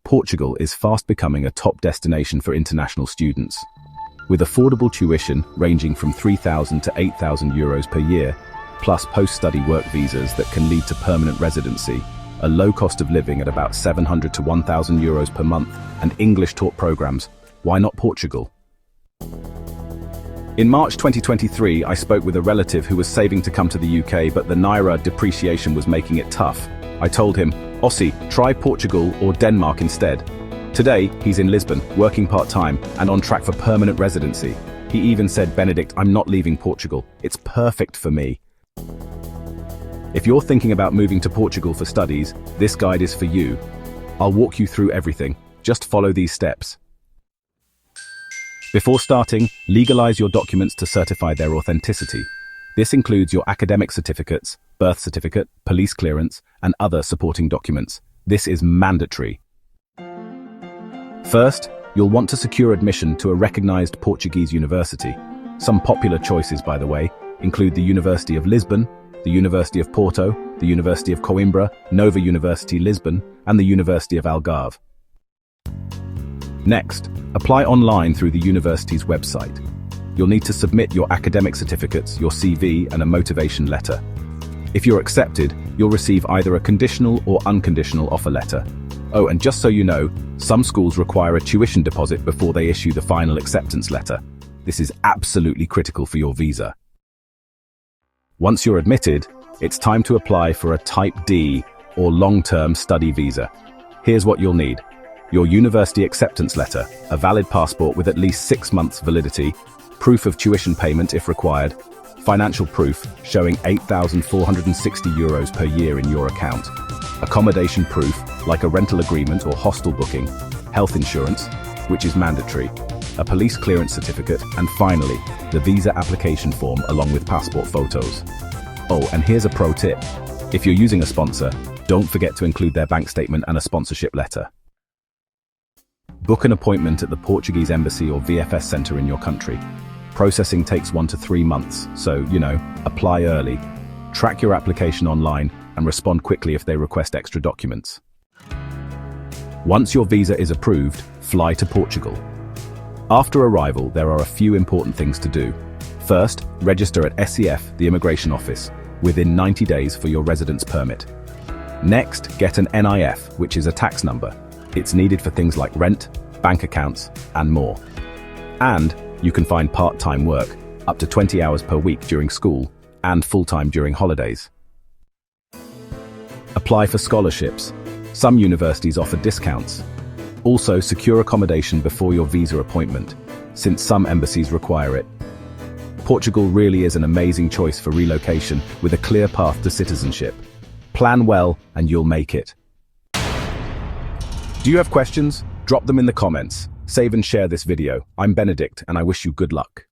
Portugal is fast becoming a top destination for international students. With affordable tuition ranging from €3,000 to €8,000 per year, plus post-study work visas that can lead to permanent residency, a low cost of living at about €700 to €1,000 per month, and English-taught programs, why not Portugal? In March 2023, I spoke with a relative who was saving to come to the UK, but the Naira depreciation was making it tough. I told him, Aussie, try Portugal or Denmark instead. Today, he's in Lisbon, working part-time and on track for permanent residency. He even said, Benedict, I'm not leaving Portugal. It's perfect for me. If you're thinking about moving to Portugal for studies, this guide is for you. I'll walk you through everything. Just follow these steps. Before starting, legalize your documents to certify their authenticity. This includes your academic certificates, birth certificate, police clearance, and other supporting documents. This is mandatory. First, you'll want to secure admission to a recognized Portuguese university. Some popular choices, by the way, include the University of Lisbon, the University of Porto, the University of Coimbra, Nova University Lisbon, and the University of Algarve. Next, apply online through the university's website. You'll need to submit your academic certificates, your CV, and a motivation letter. If you're accepted, you'll receive either a conditional or unconditional offer letter. Oh, and just so you know, some schools require a tuition deposit before they issue the final acceptance letter. This is absolutely critical for your visa. Once you're admitted, it's time to apply for a Type D or long-term study visa. Here's what you'll need: your university acceptance letter, a valid passport with at least 6 months validity, proof of tuition payment if required, financial proof showing €8,460 per year in your account, accommodation proof like a rental agreement or hostel booking, health insurance, which is mandatory, a police clearance certificate, and finally, the visa application form along with passport photos. Oh, and here's a pro tip. If you're using a sponsor, don't forget to include their bank statement and a sponsorship letter. Book an appointment at the Portuguese Embassy or VFS Center in your country. Processing takes 1 to 3 months, so, apply early. Track your application online and respond quickly if they request extra documents. Once your visa is approved, fly to Portugal. After arrival, there are a few important things to do. First, register at SEF, the immigration office, within 90 days for your residence permit. Next, get an NIF, which is a tax number. It's needed for things like rent, bank accounts, and more. And you can find part-time work, up to 20 hours per week during school, and full-time during holidays. Apply for scholarships. Some universities offer discounts. Also, secure accommodation before your visa appointment, since some embassies require it. Portugal really is an amazing choice for relocation with a clear path to citizenship. Plan well, and you'll make it. Do you have questions? Drop them in the comments. Save and share this video. I'm Benedict, and I wish you good luck.